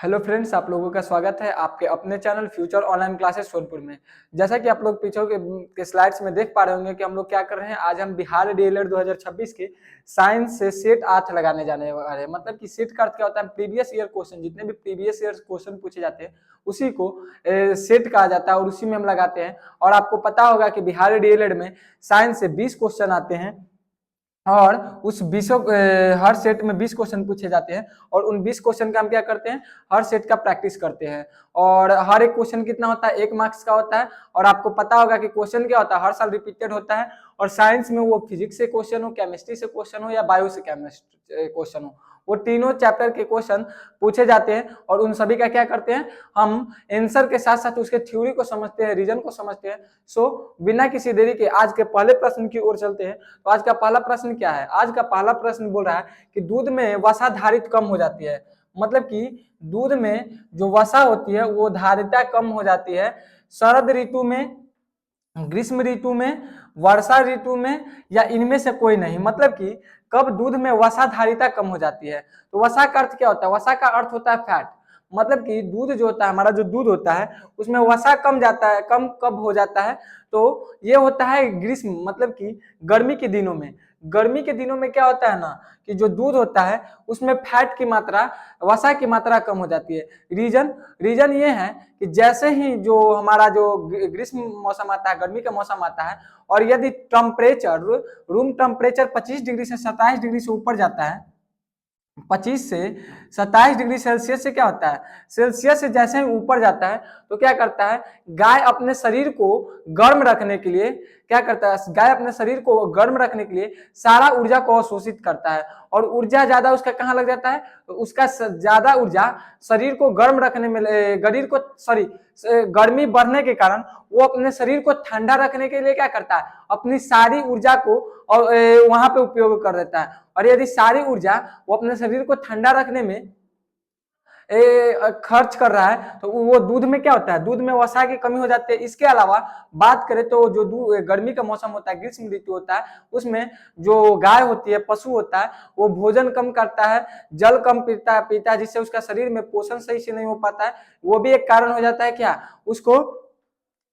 Hello friends, आप लोगों का स्वागत है आपके अपने channel future online classes Sonpur में। जैसा कि आप लोग पीछे के स्लाइड्स में देख पा रहे होंगे कि हम लोग क्या कर रहे हैं। आज हम बिहार डीएलएड 2026 के साइंस से सेट 8 लगाने जाने वाले हैं। मतलब कि सेट का अर्थ क्या होता है, प्रीवियस ईयर क्वेश्चन, जितने भी प्रीवियस ईयर क्वेश्चन पूछे जाते हैं उसी को सेट कहा जाता है और उसी में हम लगाते हैं। और आपको पता होगा कि बिहार डीएलएड में साइंस से 20 क्वेश्चन आते हैं और उस 20 हर सेट में 20 क्वेश्चन पूछे जाते हैं और उन 20 क्वेश्चन का हम क्या करते हैं, हर सेट का प्रैक्टिस करते हैं। और हर एक क्वेश्चन कितना होता है, 1 मार्क्स का होता है। और आपको पता होगा कि क्वेश्चन क्या होता है, हर साल रिपीटेड होता है। और साइंस में वो फिजिक्स से क्वेश्चन हो, केमिस्ट्री से क्वेश्चन हो या बायो से केमिस्ट्री क्वेश्चन हो, वो तीनों चैप्टर के क्वेश्चन पूछे जाते हैं। और उन सभी का क्या करते हैं, हम आंसर के साथ साथ उसके थ्योरी को समझते हैं, रीजन को समझते हैं। सो बिना किसी देरी के आज के पहले प्रश्न की ओर चलते हैं। तो आज का पहला प्रश्न क्या है, आज का पहला प्रश्न बोल रहा है कि दूध में वसा धारित कम हो जाती है। मतलब कि दूध में जो वसा होती है वो धारिता कम हो जाती है शरद ऋतु में, ग्रीष्म ऋतु में, वर्षा ऋतु में या इनमें से कोई नहीं। मतलब कि कब दूध में वसा धारिता कम हो जाती है। तो वसा का अर्थ क्या होता है, वसा का अर्थ होता है फैट। मतलब कि दूध जो होता है, हमारा जो दूध होता है उसमें वसा कम जाता है, कम कब हो जाता है, तो ये होता है ग्रीष्म, मतलब कि गर्मी के दिनों में। गर्मी के दिनों में क्या होता है ना कि जो दूध होता है उसमें फैट की मात्रा, वसा की मात्रा कम हो जाती है। रीजन रीजन ये है कि जैसे ही जो हमारा जो ग्रीष्म मौसम आता है, गर्मी का मौसम आता है, और यदि टेम्परेचर, रूम टेम्परेचर 25 डिग्री से 27 डिग्री से ऊपर जाता है, 25 से 27 डिग्री सेल्सियस से क्या होता है, सेल्सियस से जैसे ही ऊपर जाता है तो क्या करता है, गाय अपने शरीर को गर्म रखने के लिए क्या करता है, गाय अपने शरीर को गर्म रखने के लिए सारा ऊर्जा को अवशोषित करता है। और ऊर्जा ज्यादा उसका कहाँ लग जाता है, तो उसका ज्यादा ऊर्जा शरीर को गर्म रखने में, शरीर को सॉरी गर्मी बढ़ने के कारण वो अपने शरीर को ठंडा रखने के लिए क्या करता है, अपनी सारी ऊर्जा को और वहां पे उपयोग कर देता है। और यदि सारी ऊर्जा वो अपने शरीर को ठंडा रखने में खर्च कर रहा है तो वो दूध में क्या होता है, दूध में वसा की कमी हो जाती है। इसके अलावा बात करें तो जो गर्मी का मौसम होता है, ग्रीष्म ऋतु होता है, उसमें जो गाय होती है, पशु होता है, वो भोजन कम करता है, जल कम पीता है जिससे उसका शरीर में पोषण सही से नहीं हो पाता है। वो भी एक कारण हो जाता है क्या, उसको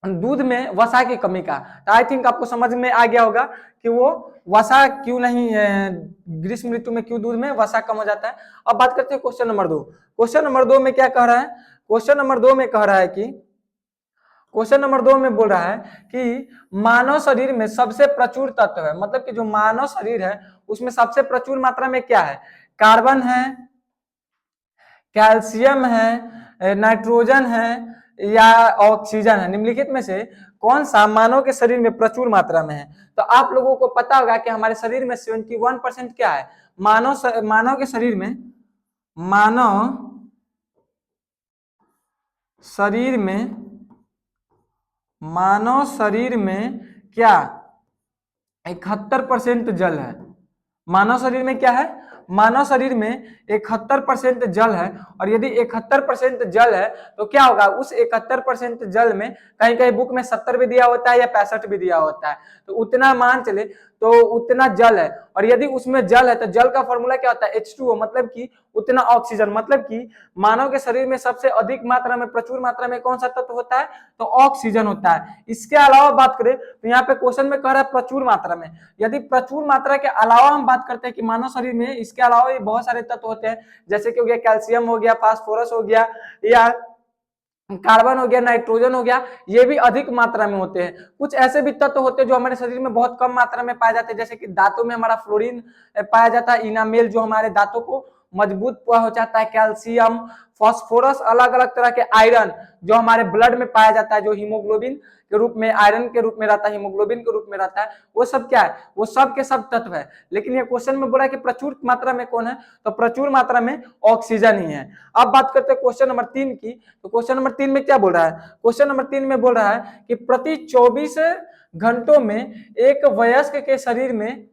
दूध में वसा की कमी का। तो आई थिंक आपको समझ में आ गया होगा कि वो वसा क्यों नहीं, ग्रीष्म ऋतु में क्यों दूध में वसा कम हो जाता है। अब बात करते हैं क्वेश्चन नंबर 2। क्वेश्चन नंबर 2 में क्या कह रहा है, क्वेश्चन नंबर 2 में कह रहा है कि, क्वेश्चन नंबर 2 में बोल रहा है कि मानव शरीर में सबसे प्रचुर तत्व है। मतलब कि जो मानव शरीर है उसमें सबसे प्रचुर मात्रा में क्या है, कार्बन है, कैल्शियम है, नाइट्रोजन है या ऑक्सीजन है। निम्नलिखित में से कौन सा मानव के शरीर में प्रचुर मात्रा में है। तो आप लोगों को पता होगा कि हमारे शरीर में 71% क्या है, मानव के शरीर में, मानव शरीर में, मानव शरीर में क्या 71% जल है। मानव शरीर में क्या है, मानव शरीर में 71% जल है। और यदि 71% जल है तो क्या होगा, उस 71% जल में कहीं कहीं बुक में 70 भी दिया होता है या 65 भी दिया होता है, तो उतना मान चले तो उतना जल है। और यदि उसमें जल है तो जल का फॉर्मूला क्या होता है, H2O, मतलब कि उतना ऑक्सीजन। मतलब कि मानव के शरीर में सबसे अधिक मात्रा में, प्रचुर मात्रा में कौन सा तत्व होता है, तो ऑक्सीजन होता है। इसके अलावा बात करें तो यहाँ पे क्वेश्चन में कह रहा है प्रचुर मात्रा में। यदि प्रचुर मात्रा के अलावा हम बात करते हैं कि मानव शरीर में इसके अलावा भी बहुत सारे तत्व होते हैं, जैसे कि हो गया कैल्शियम हो गया, फास्फोरस हो गया, या कार्बन हो गया, नाइट्रोजन हो गया, ये भी अधिक मात्रा में होते हैं। कुछ ऐसे भी तत्व होते हैं जो हमारे शरीर में बहुत कम मात्रा में पाए जाते हैं, जैसे कि दांतों में हमारा फ्लोरीन पाया जाता है, इनामेल जो हमारे दांतों को मजबूत हो जाता है, कैल्शियम, फास्फोरस, अलग अलग तरह के आयरन जो हमारे ब्लड में पाया जाता है, जो हीमोग्लोबिन के रूप में, आयरन के रूप में रहता है, हीमोग्लोबिन के रूप में रहता है, वो सब क्या है, वो सब के सब तत्व है। लेकिन ये क्वेश्चन में बोला कि प्रचुर मात्रा में कौन है, तो प्रचुर मात्रा में ऑक्सीजन ही है। अब बात करते हैं क्वेश्चन नंबर 3 की। तो क्वेश्चन नंबर 3 में क्या बोल रहा है, क्वेश्चन नंबर 3 में बोल रहा है कि प्रति 24 घंटों में एक वयस्क के शरीर में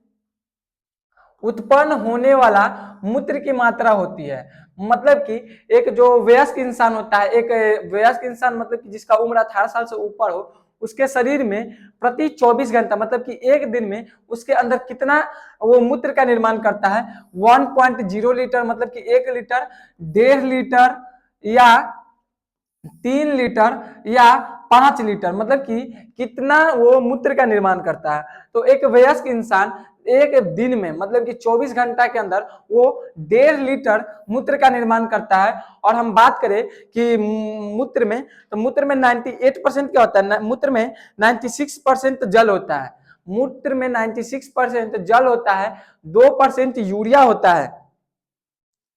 उत्पन्न होने वाला मूत्र की मात्रा होती है। मतलब कि एक जो वयस्क इंसान होता है, एक वयस्क इंसान मतलब कि जिसका उम्र 18 साल से ऊपर हो, उसके शरीर में प्रति 24 घंटा, मतलब कि एक दिन में उसके अंदर कितना वो मूत्र का निर्माण करता है, 1.0 लीटर, मतलब कि 1 लीटर, 1.5 लीटर या 3 लीटर या 5 लीटर, मतलब कि कितना वो मूत्र का निर्माण करता है। तो एक वयस्क इंसान एक दिन में मतलब कि 24 घंटा के अंदर वो 1.5 लीटर मूत्र का निर्माण करता है। और हम बात करें कि मूत्र में, तो मूत्र में 98% क्या होता है, मूत्र में 96% जल होता है। मूत्र में 96% जल होता है, 2% यूरिया होता है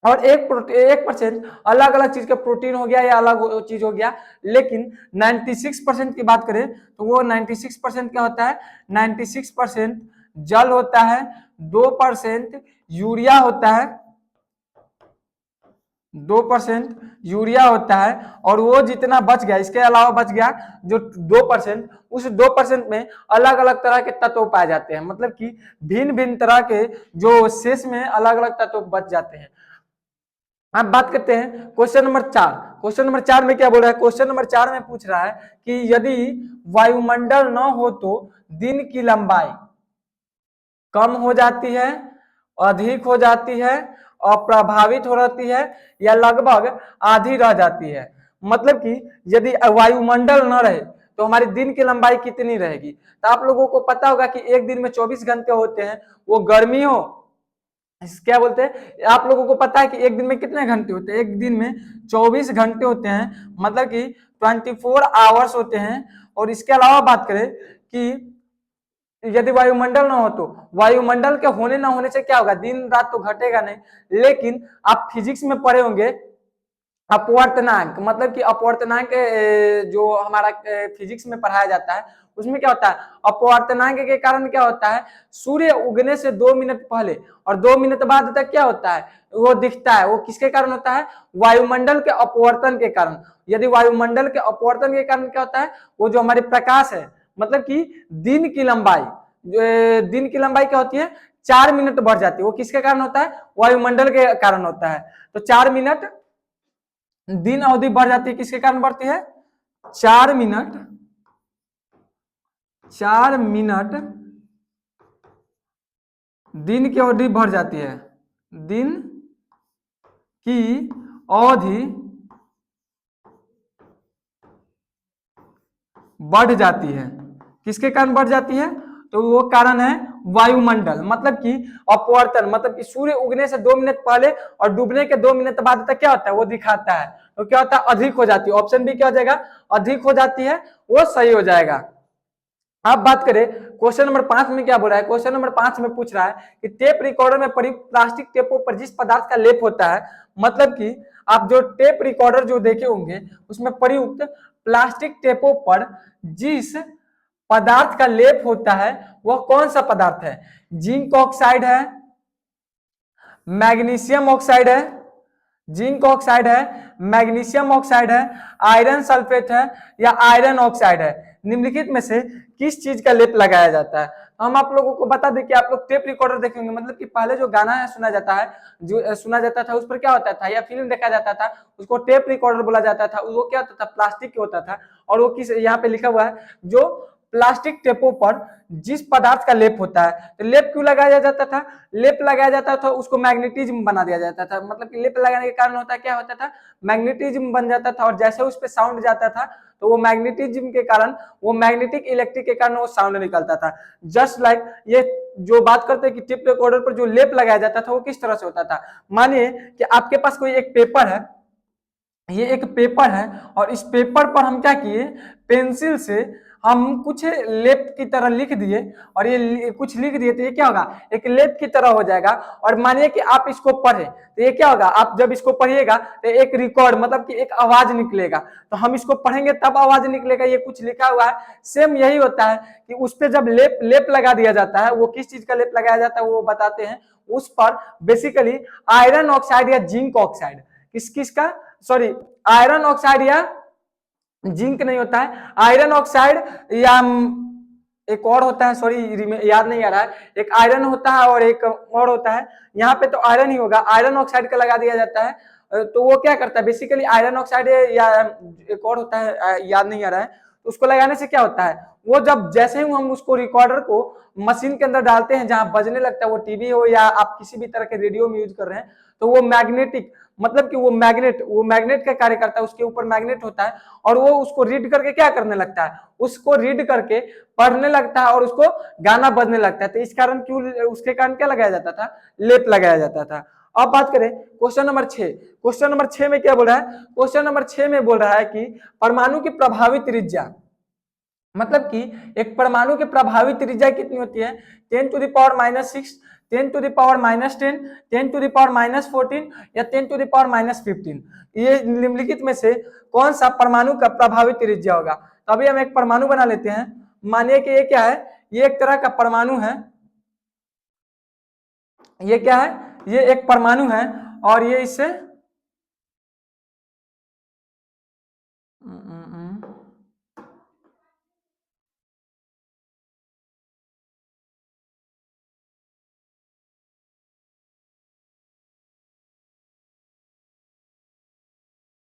और 1% अलग अलग चीज का प्रोटीन हो गया या अलग चीज हो गया। लेकिन 96% की बात करें तो वो 96% क्या होता है, 96% जल होता है, 2% यूरिया होता है, 2% यूरिया होता है। और वो जितना बच गया, इसके अलावा बच गया जो 2%, उस 2% में अलग अलग तरह के तत्व पाए जाते हैं, मतलब कि भिन्न भिन्न तरह के जो शेष में अलग अलग तत्व बच जाते हैं। अब बात करते हैं क्वेश्चन नंबर 4। क्वेश्चन नंबर 4 में क्या बोल रहा है, क्वेश्चन नंबर 4 में पूछ रहा है कि यदि वायुमंडल न हो तो दिन की लंबाई कम हो जाती है, अधिक हो जाती है, अप्रभावित हो जाती है या लगभग आधी रह जाती है। मतलब कि यदि वायुमंडल न रहे तो हमारी दिन की लंबाई कितनी रहेगी। तो आप लोगों को पता होगा कि एक दिन में 24 घंटे होते हैं, वो गर्मी हो, क्या बोलते हैं, आप लोगों को पता है कि एक दिन में कितने घंटे होते हैं, एक दिन में 24 घंटे होते हैं, मतलब कि 24 आवर्स होते हैं। और इसके अलावा बात करें कि यदि वायुमंडल ना हो तो वायुमंडल के होने ना होने से क्या होगा, दिन रात तो घटेगा नहीं। लेकिन आप फिजिक्स में पढ़े होंगे अपवर्तनांक, मतलब कि अपवर्तनांक जो हमारा फिजिक्स में पढ़ाया जाता है उसमें क्या होता है, अपवर्तनांक के कारण क्या होता है, सूर्य उगने से 2 मिनट पहले और 2 मिनट बाद तक क्या होता है, वो दिखता है। वो किसके कारण होता है, वायुमंडल के अपवर्तन के कारण। यदि वायुमंडल के अपवर्तन के कारण क्या होता है, वो जो हमारे प्रकाश है, मतलब कि दिन की लंबाई, दिन की लंबाई क्या होती है, 4 मिनट बढ़ जाती है। वो किसके कारण होता है, वायुमंडल के कारण होता है। तो 4 मिनट दिन अवधि बढ़ जाती है, किसके कारण बढ़ती है, 4 मिनट, 4 मिनट दिन की अवधि बढ़ जाती है, दिन की अवधि बढ़ जाती है। किसके कारण बढ़ जाती है, तो वो कारण है वायुमंडल, मतलब कि अपवर्तन, मतलब कि सूर्य उगने से 2 मिनट पहले और डूबने के 2 मिनट बाद तक क्या होता है, वो दिखाता है। तो क्या होता है, अधिक हो जाती है। ऑप्शन बी क्या हो जाएगा, अधिक हो जाती है, वो सही हो जाएगा। अब बात करें क्वेश्चन नंबर 5 में क्या बोल रहा है, क्वेश्चन नंबर 5 में पूछ रहा है कि टेप रिकॉर्डर में प्रयुक्त प्लास्टिक टेपों पर जिस पदार्थ का लेप होता है, मतलब कि आप जो टेप रिकॉर्डर जो देखे होंगे उसमें प्रयुक्त प्लास्टिक टेपों पर जिस पदार्थ का लेप होता है वह कौन सा पदार्थ है, जिंक ऑक्साइड है, मैग्नीशियम ऑक्साइड है, जिंक ऑक्साइड है, मैग्नीशियम ऑक्साइड है, आयरन सल्फेट है या आयरन ऑक्साइड है। निम्नलिखित में से किस चीज का लेप लगाया जाता है। हम आप लोगों को बता दें कि आप लोग टेप रिकॉर्डर देखेंगे, मतलब कि पहले जो गाना है सुना जाता है, जो सुना जाता था उस पर क्या होता था, या फिल्म देखा जाता था, उसको टेप रिकॉर्डर बोला जाता था। वो क्या होता था, प्लास्टिक के होता था। और वो किस, यहाँ पे लिखा हुआ है, जो प्लास्टिक टेपों पर जिस पदार्थ का लेप होता है। तो लेप क्यों लगाया जाता था, लेप लगाया जाता था उसको मैग्नेटिज्म बना दिया जाता था, मतलब कि लेप लगाने के कारण होता क्या होता था, मैग्नेटिज्म बन जाता था। और जैसे उस पे साउंड जाता था तो वो मैग्नेटिज्म के कारण, वो मैग्नेटिक इलेक्ट्रिक के कारण वो साउंड निकलता था। जस्ट लाइक ये जो बात करते हैं कि टेप रिकॉर्डर पर जो लेप लगाया जाता था वो किस तरह से होता था। मानिए कि आपके पास कोई एक पेपर है, ये एक पेपर है और इस पेपर पर हम क्या किए, पेंसिल से हम कुछ लेप की तरह लिख दिए और ये कुछ लिख दिए तो ये क्या होगा, एक लेप की तरह हो जाएगा। और मानिए कि आप इसको पढ़े तो ये क्या होगा, आप जब इसको पढ़िएगा तो एक रिकॉर्ड, मतलब कि एक आवाज निकलेगा। तो हम इसको पढ़ेंगे तब आवाज निकलेगा, ये कुछ लिखा हुआ है। सेम यही होता है कि उस पर जब लेप लगा दिया जाता है, वो किस चीज का लेप लगाया जाता है वो बताते हैं। उस पर बेसिकली आयरन ऑक्साइड या जिंक ऑक्साइड, किस किस का, सॉरी, आयरन ऑक्साइड या जिंक नहीं होता है, आयरन ऑक्साइड या एक और होता है, सॉरी याद नहीं आ रहा है, एक आयरन होता है और एक और होता है। यहाँ पे तो आयरन ही होगा, आयरन ऑक्साइड का लगा दिया जाता है। तो वो क्या करता है बेसिकली, आयरन ऑक्साइड या एक और होता है, याद नहीं आ रहा है। उसको लगाने से क्या होता है, वो जब जैसे ही हम उसको रिकॉर्डर को मशीन के अंदर डालते हैं जहां बजने लगता है, वो टीवी हो या आप किसी भी तरह के रेडियो में यूज कर रहे हैं, तो वो मैग्नेटिक मतलब कि वो मैग्नेट का कार्य करता है, उसके ऊपर मैग्नेट होता है और वो उसको रीड करके क्या करने लगता है, उसको रीड करके पढ़ने लगता है और उसको गाना बजने लगता है। तो इस कारण क्यों, उसके कारण क्या लगाया जाता था, लेप लगाया जाता था। अब बात करें क्वेश्चन नंबर 6। क्वेश्चन नंबर 6 में क्या बोल रहा है, क्वेश्चन नंबर 6 में बोल रहा है कि परमाणु की प्रभावी त्रिज्या, मतलब कि एक परमाणु की प्रभावी त्रिज्या कितनी होती है, 10⁻⁻6, 10⁻−10, 10⁻−14 या 10⁻−15। ये निम्नलिखित में से कौन सा परमाणु का प्रभावी त्रिज्या होगा। तो अभी हम एक परमाणु बना लेते हैं। मानिए कि ये क्या है, ये एक तरह का परमाणु है, ये क्या है, ये एक परमाणु है और ये इससे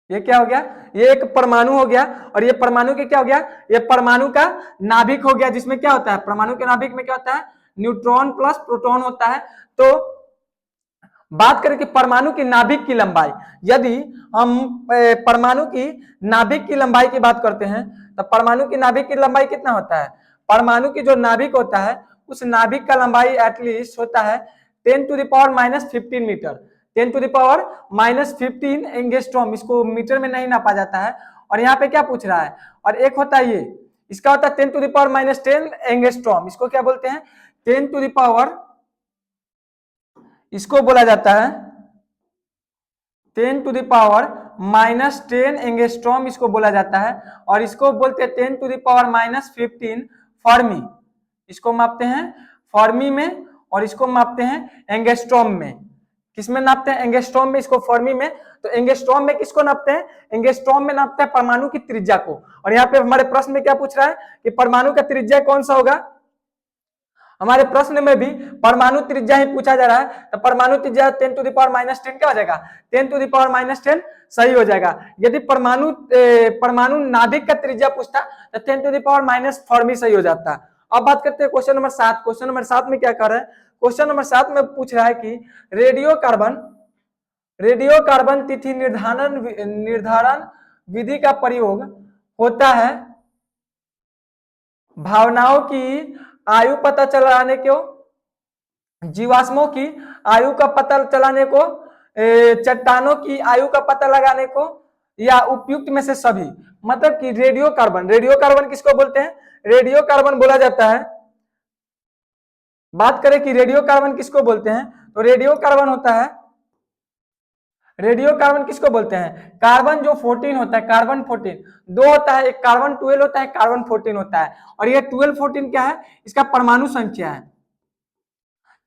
ये क्या हो गया, ये एक परमाणु हो गया और ये परमाणु के क्या हो गया, ये परमाणु का नाभिक हो गया, जिसमें क्या होता है, परमाणु के नाभिक में क्या होता है, न्यूट्रॉन प्लस प्रोटॉन होता है। तो बात करें कि परमाणु की नाभिक की लंबाई, यदि हम परमाणु की नाभिक की लंबाई की बात करते हैं तो परमाणु की नाभिक की लंबाई कितना होता है, परमाणु की जो नाभिक होता है उस नाभिक का लंबाई एटलीस्ट होता है 10⁻−15 मीटर, 10⁻−15 एंगस्ट्रॉम। इसको मीटर में नहीं नापा जाता है। और यहाँ पे क्या पूछ रहा है, और एक होता है ये, इसका होता है 10⁻−10 एंगस्ट्रॉम। इसको क्या बोलते हैं, 10⁻, इसको बोला जाता है 10⁻−10 एंगस्ट्रॉम, इसको बोला जाता है। और इसको बोलते हैं 10⁻−15 फर्मी, इसको मापते हैं फर्मी में और इसको मापते हैं एंगस्ट्रॉम में। किसमें नापते हैं, एंगस्ट्रॉम में, इसको फर्मी में। तो एंगस्ट्रॉम में किसको नापते हैं, एंगस्ट्रॉम में नापते हैं परमाणु की त्रिज्या को। और यहाँ पे हमारे प्रश्न में क्या पूछ रहा है कि परमाणु का त्रिज्या कौन सा होगा, हमारे प्रश्न में भी परमाणु त्रिज्या ही पूछा जा रहा है। तो परमाणु त्रिज्या 10⁻−10 क्या हो जाएगा, 10⁻10 सही हो जाएगा। यदि परमाणु नाभिक का त्रिज्या पूछता तो 10⁻- फर्मी सही हो जाता। अब बात करते हैं क्वेश्चन नंबर 7। क्वेश्चन नंबर 7 में क्या कर रहा है, क्वेश्चन नंबर 7 में पूछ रहा है कि रेडियो कार्बन तिथि निर्धारण विधि का प्रयोग होता है भावनाओं की आयु पता चलाने को, जीवाश्मों की आयु का पता चलाने को, चट्टानों की आयु का पता लगाने को, या उपयुक्त में से सभी। मतलब कि रेडियो कार्बन किसको बोलते हैं, रेडियो कार्बन बोला जाता है। बात करें कि रेडियो कार्बन किसको बोलते हैं, तो रेडियो कार्बन होता है, रेडियो कार्बन किसको बोलते हैं, कार्बन जो 14 होता है, कार्बन 14 दो होता है, एक कार्बन 12 होता है, कार्बन 14 होता है। और ये 12 14 क्या है, इसका परमाणु संख्या है।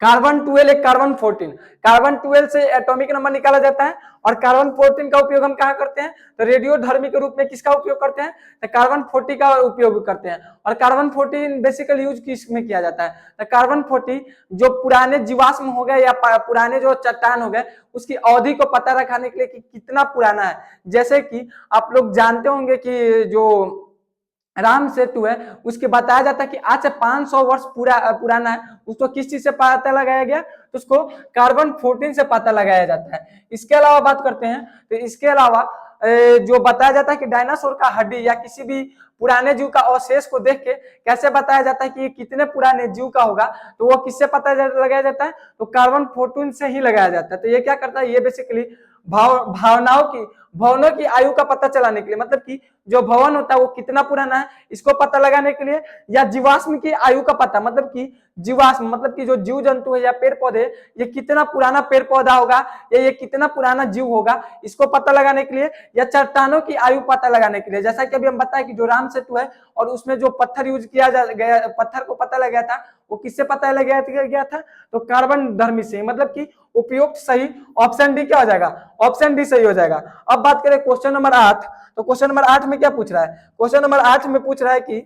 कार्बन 12 एक कार्बन 14, कार्बन 12 से एटॉमिक नंबर निकाला जाता है। और कार्बन 14 का उपयोग हम कहाँ करते हैं, तो रेडियोधर्मी के रूप में किसका उपयोग करते हैं, तो कार्बन 40 का उपयोग करते हैं। और कार्बन 14 बेसिकली यूज किस में किया जाता है, तो कार्बन 40 जो पुराने जीवाश्म हो गए या पुराने जो चट्टान हो गए उसकी अवधि को पता रखने के लिए कि कितना पुराना है। जैसे कि आप लोग जानते होंगे कि जो राम सेतु है उसके बताया जाता है कि आज से 500 वर्ष पुराना है, उसको किस चीज से पता लगाया गया, तो उसको कार्बन 14 से पता लगाया जाता है। इसके अलावा बात करते हैं तो इसके अलावा जो बताया जाता है कि डायनासोर का हड्डी या किसी भी पुराने जीव का अवशेष को देख के कैसे बताया जाता है कि ये कितने पुराने जीव का होगा, तो वो किससे पता लगाया जाता है, तो कार्बन 14 से ही लगाया जाता है। तो ये क्या करता है, ये बेसिकली भवनों की आयु का पता चलाने के लिए, मतलब कि जो भवन होता है वो कितना पुराना है इसको पता लगाने के लिए, या जीवाश्म की आयु का पता, मतलब कि जीवाश्म मतलब कि जो जीव जंतु है या पेड़ पौधे, ये कितना पुराना पेड़ पौधा होगा या ये कितना पुराना जीव होगा इसको पता लगाने के लिए, या चट्टानों की आयु पता लगाने के लिए। जैसा कि अभी हम बताएं कि जो राम सेतु है और उसमें जो पत्थर यूज किया गया, पत्थर को पता लगाया था वो किससे पता लगाया गया था, तो कार्बन धर्मी से। मतलब कि उपयुक्त सही ऑप्शन डी क्या हो जाएगा, ऑप्शन डी सही हो जाएगा। अब बात करें क्वेश्चन नंबर 8, तो क्वेश्चन नंबर 8 में क्या पूछ रहा है, क्वेश्चन नंबर 8 में पूछ रहा है कि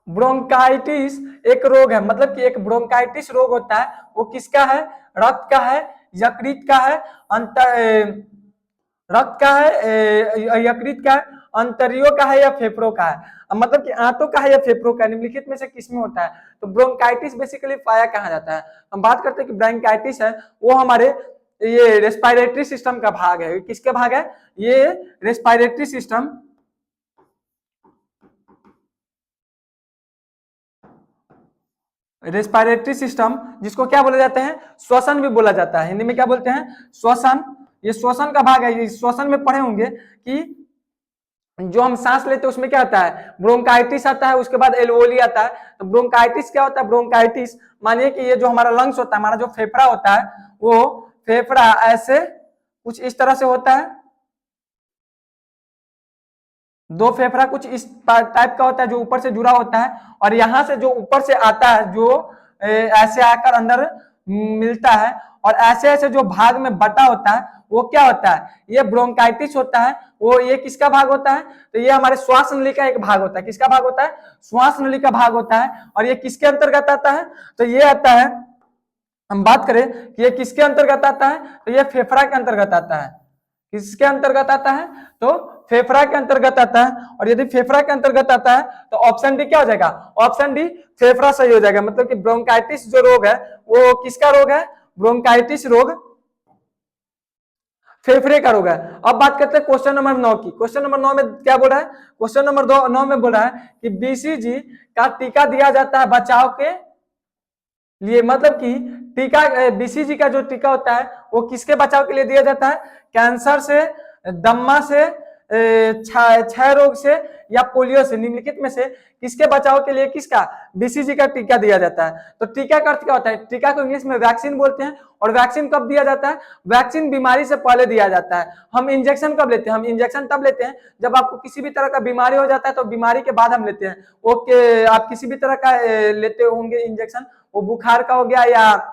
ब्रोंकाइटिस एक रोग है, मतलब कि एक ब्रोंकाइटिस रोग होता है, वो किसका है, रक्त का है, यकृत का है, रक्त का है, यकृत का है, अंतरियों का है या फेफड़ों का है, मतलब कि आंतों का है या फेफड़ों का, निम्नलिखित में से किसमें होता है? तो ब्रोंकाइटिस बेसिकली पाया कहाँ जाता है? हम बात करते हैं कि ब्रोंकाइटिस है वो हमारे ये रेस्पिरेटरी सिस्टम का भाग है। किसके भाग है? ये रेस्पिरेटरी सिस्टम, रेस्पिरेटरी सिस्टम जिसको क्या बोला जाता है? श्वसन भी बोला जाता है। हिंदी में क्या बोलते हैं? श्वसन। ये श्वसन का भाग है। ये श्वसन में पढ़े होंगे कि जो हम सांस लेते हैं उसमें क्या आता है? ब्रोंकाइटिस आता है, उसके बाद एल्वोली आता है। तो ब्रोंकाइटिस क्या होता है? ब्रोंकाइटिस मानिए कि ये जो हमारा लंग्स होता है, हमारा जो फेफड़ा होता है, वो फेफड़ा ऐसे कुछ इस तरह से होता है। दो फेफड़ा कुछ इस टाइप का होता है जो ऊपर से जुड़ा होता है, और यहां से जो ऊपर से आता है जो ऐसे आकर अंदर मिलता है, और ऐसे ऐसे जो भाग में बटा होता है वो क्या होता है? ये ब्रोंकाइटिस होता है। वो ये किसका भाग होता है? तो ये हमारे श्वास नली का एक भाग होता है। किसका भाग होता है? श्वास नली का भाग होता है। और ये किसके अंतर्गत आता है? तो ये आता है, हम बात करें कि ये किसके अंतर्गत आता है, तो ये फेफड़ा के अंतर्गत आता है। किसके अंतर्गत आता है? तो फेफड़ा के अंतर्गत आता है। और यदि फेफड़ा के अंतर्गत आता है तो ऑप्शन डी क्या हो जाएगा? ऑप्शन डी फेफड़ा सही हो जाएगा। मतलब कि ब्रोंकाइटिस जो रोग है वो किसका रोग है? ब्रोंकाइटिस रोग फेफड़े का रोग है। अब बात करते हैं क्वेश्चन नंबर 9 की। क्वेश्चन नंबर 9 में क्या बोल रहा है? क्वेश्चन नंबर 9 में बोल रहा है कि बीसीजी का टीका दिया जाता है बचाव के लिए, मतलब कि टीका बीसीजी का जो टीका होता है वो किसके बचाव के लिए दिया जाता है? कैंसर से, दम्मा से, क्षय रोग से या पोलियो से, निम्नलिखित में से किसके बचाव के लिए किसका बीसीजी का टीका दिया जाता है? तो टीका का अर्थ क्या होता है? टीका को इंग्लिश में वैक्सीन बोलते हैं। और वैक्सीन कब दिया जाता है? वैक्सीन बीमारी से पहले दिया जाता है। हम इंजेक्शन कब लेते हैं? हम इंजेक्शन तब लेते हैं जब आपको किसी भी तरह का बीमारी हो जाता है, तो बीमारी के बाद हम लेते हैं। ओके, आप किसी भी तरह का लेते होंगे इंजेक्शन, वो बुखार का हो गया या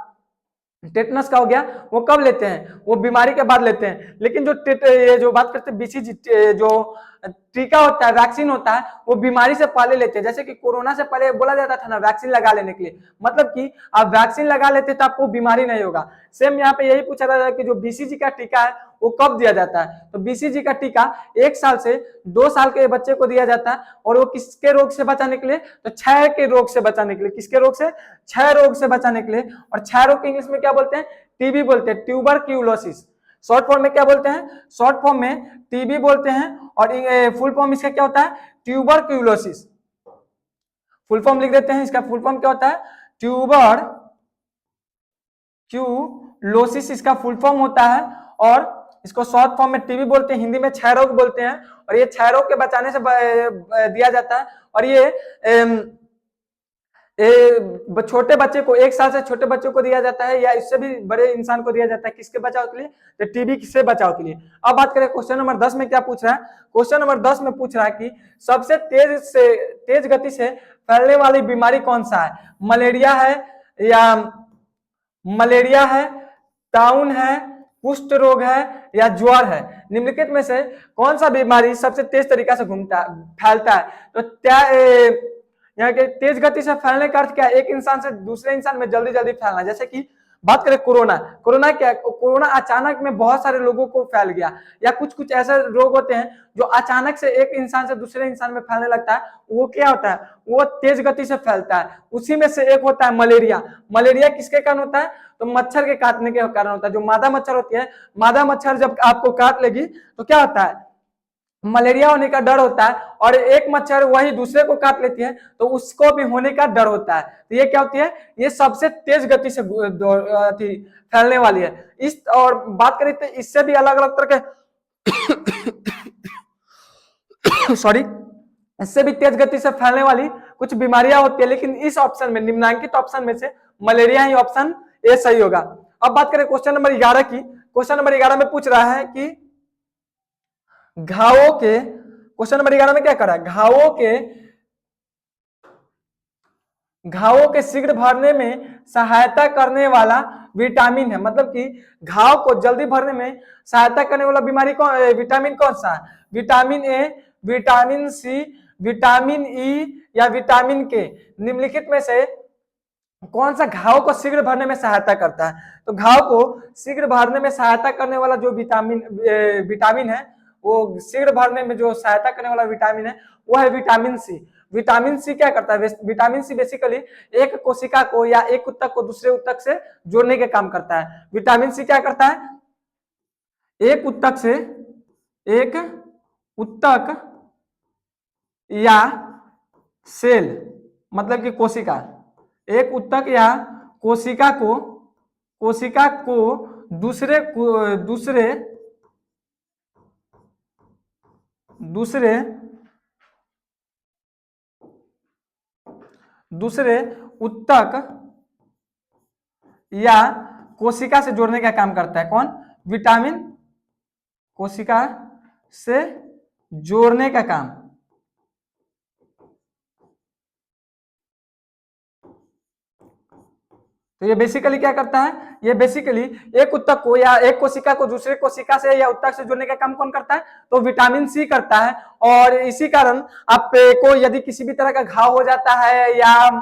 टेटनस का हो गया, वो कब लेते हैं? वो बीमारी के बाद लेते हैं। लेकिन जो ये जो बात करते हैं बीसीजी जो टीका होता है, वैक्सीन होता है, वो बीमारी से पहले लेते हैं। जैसे कि कोरोना से पहले बोला जाता था ना वैक्सीन लगा लेने के लिए, मतलब कि आप वैक्सीन लगा लेते तो आपको बीमारी नहीं होगा। सेम यहाँ पे यही पूछा जा रहा है कि जो बीसीजी का टीका है वो कब दिया जाता है? तो बीसीजी का टीका 1 साल से 2 साल के बच्चे को दिया जाता है। और वो किसके रोग से बचाने के लिए? तो क्षय के रोग से बचाने के लिए। किसके रोग से? क्षय रोग से बचाने के लिए। और क्षय रोग के इंग्लिश में क्या बोलते हैं? टीबी बोलते हैं, ट्यूबरक्यूलोसिस। शॉर्ट फॉर्म में क्या बोलते हैं? शॉर्ट फॉर्म में टीबी बोलते हैं। और फुल फॉर्म इसका क्या होता है? ट्यूबरक्यूलोसिस। फुल फॉर्म लिख देते हैं, इसका फुल फॉर्म क्या होता है? ट्यूबर क्यूलोसिस इसका फुल फॉर्म होता है। और इसको शॉर्ट फॉर्म में टीबी बोलते हैं, हिंदी में क्षय रोग बोलते हैं। और ये क्षय रोग के बचाने से दिया जाता है। और ये छोटे बच्चे को, 1 साल से छोटे बच्चों को दिया जाता है या इससे भी बड़े इंसान को दिया जाता है। किसके बचाव के लिए? तो टीबी से बचाव के लिए। अब बात करें क्वेश्चन नंबर 10 में क्या पूछ रहा है? क्वेश्चन नंबर 10 में पूछ रहा है कि सबसे तेज गति से फैलने वाली बीमारी कौन सा है? मलेरिया है या ताउन है, कुष्ठ रोग है या ज्वर है? निम्नलिखित में से कौन सा बीमारी सबसे तेज तरीका से फैलता है? तो यहाँ के तेज गति से फैलने का अर्थ क्या है? एक इंसान से दूसरे इंसान में जल्दी जल्दी फैलना। जैसे कि बात करें कोरोना, कोरोना क्या है? कोरोना अचानक में बहुत सारे लोगों को फैल गया। या कुछ कुछ ऐसे रोग होते हैं जो अचानक से एक इंसान से दूसरे इंसान में फैलने लगता है, वो क्या होता है? वो तेज गति से फैलता है। उसी में से एक होता है मलेरिया। मलेरिया किसके कारण होता है? तो मच्छर के काटने के कारण होता है। जो मादा मच्छर होती है, मादा मच्छर जब आपको काट लेगी तो क्या होता है? मलेरिया होने का डर होता है। और एक मच्छर वही दूसरे को काट लेती है तो उसको भी होने का डर होता है। तो ये क्या होती है? ये सबसे तेज गति से फैलने वाली है। इस और बात करें तो इससे भी अलग अलग तरह के सॉरी, इससे भी तेज गति से फैलने वाली कुछ बीमारियां होती है। लेकिन इस ऑप्शन में, निम्नलिखित ऑप्शन में से मलेरिया ही ऑप्शन ए सही होगा। अब बात करें क्वेश्चन नंबर 11 की। क्वेश्चन नंबर 11 में पूछ रहा है कि घावों के, क्वेश्चन नंबर 11 में क्या कर रहा है? घावों के शीघ्र भरने में सहायता करने वाला विटामिन है। मतलब कि घाव को जल्दी भरने में सहायता करने वाला बीमारी कौन, विटामिन कौन सा है? Vitamin A, vitamin C, vitamin E या विटामिन के? निम्नलिखित में से कौन सा घाव को शीघ्र भरने में सहायता करता है? तो घाव को शीघ्र भरने में सहायता करने वाला जो विटामिन है वो शीघ्र भरने में जो सहायता करने वाला विटामिन है वो है विटामिन सी। विटामिन सी क्या करता है? विटामिन सी बेसिकली एक कोशिका को या एक ऊतक को दूसरे ऊतक से जोड़ने के काम करता है। विटामिन सी क्या करता है? एक ऊतक से एक ऊतक या सेल मतलब कि कोशिका, एक ऊतक या कोशिका को दूसरे ऊतक या कोशिका से जोड़ने का काम करता है। कौन? विटामिन कोशिका से जोड़ने का काम। तो ये बेसिकली क्या करता है? ये बेसिकली एक ऊतक को या एक कोशिका को दूसरे कोशिका से या ऊतक से जोड़ने का काम कौन करता है? तो विटामिन सी करता है। और इसी कारण आपको यदि किसी भी तरह का घाव हो जाता है या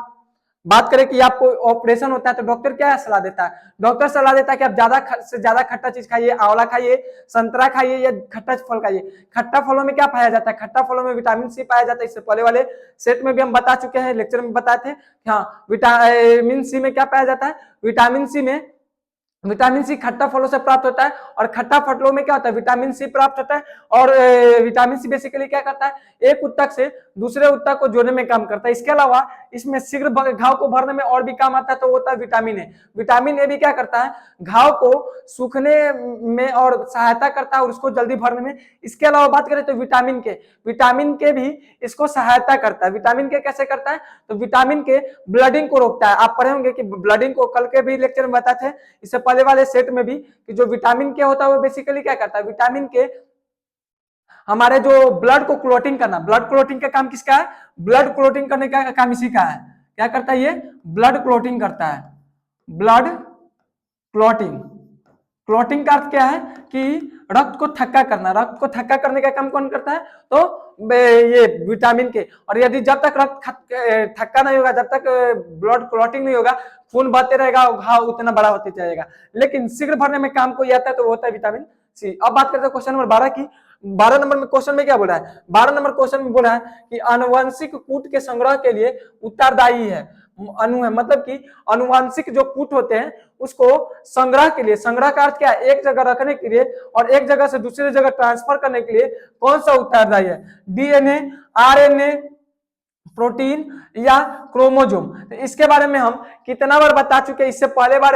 बात करें कि आपको ऑपरेशन होता है तो डॉक्टर क्या सलाह देता है? डॉक्टर सलाह देता है कि आप ज्यादा से ज्यादा खट्टा चीज खाइए, आंवला खाइए, संतरा खाइए या खट्टा फल खाइए। खट्टा फलों में क्या पाया जाता है? खट्टा फलों में विटामिन सी पाया जाता है। इससे पहले वाले सेट में भी हम बता चुके हैं, लेक्चर में बताए थे। हाँ, विटामिन सी में क्या पाया जाता है? विटामिन सी खट्टा फलों से प्राप्त होता है और खट्टा फलों में क्या होता है? विटामिन सी प्राप्त होता है। और विटामिन सी बेसिकली क्या करता है? एक ऊतक से दूसरे ऊतक को जोड़ने में काम करता है। इसके अलावा इसमें शीघ्र घाव को भरने में और भी काम आता है, तो वो होता है विटामिन ए। विटामिन ए भी क्या करता है? घाव को सूखने में और सहायता करता है और उसको जल्दी भरने में। इसके अलावा बात करें तो विटामिन के भी इसको सहायता करता है। विटामिन के कैसे करता है? तो विटामिन के ब्लडिंग को रोकता है। आप पढ़े होंगे कि ब्लडिंग को, कल के भी लेक्चर में बताते हैं, इससे पहले वाले सेट में भी, कि जो विटामिन के होता है वो बेसिकली क्या करता है? विटामिन के हमारे जो ब्लड को क्लोटिंग करना, ब्लड क्लोटिंग का काम किसका है? ब्लड क्लोटिंग करने का काम इसी का है। क्या करता है ये? ब्लड क्लोटिंग करता है। ब्लड क्लोटिंग, क्लोटिंग का अर्थ क्या है? कि रक्त को थक्का करना। रक्त को थक्का करने का काम कौन करता है? तो ये विटामिन के। और यदि जब तक रक्त थक्का नहीं होगा, जब तक ब्लड क्लॉटिंग नहीं होगा, खून बहते रहेगा और घाव उतना बड़ा होते जाएगा। लेकिन शीघ्र भरने में काम को आता है तो वो होता है विटामिन सी। अब बात करते हैं क्वेश्चन नंबर 12 की। 12 नंबर में क्वेश्चन में क्या बोला है? 12 नंबर क्वेश्चन में बोला है कि आनुवंशिक कूट के संग्रह के लिए उत्तरदायी है। अनु है मतलब कि अनुवांशिक जो कूट होते हैं उसको संग्रह के लिए, संग्रह का अर्थ क्या है? एक जगह रखने के लिए और एक जगह से दूसरी जगह ट्रांसफर करने के लिए कौन सा उत्तरदायी है? डीएनए, आरएनए, प्रोटीन या क्रोमोजोम? तो इसके बारे में हम कितना बार बता चुके हैं, इससे पहले बार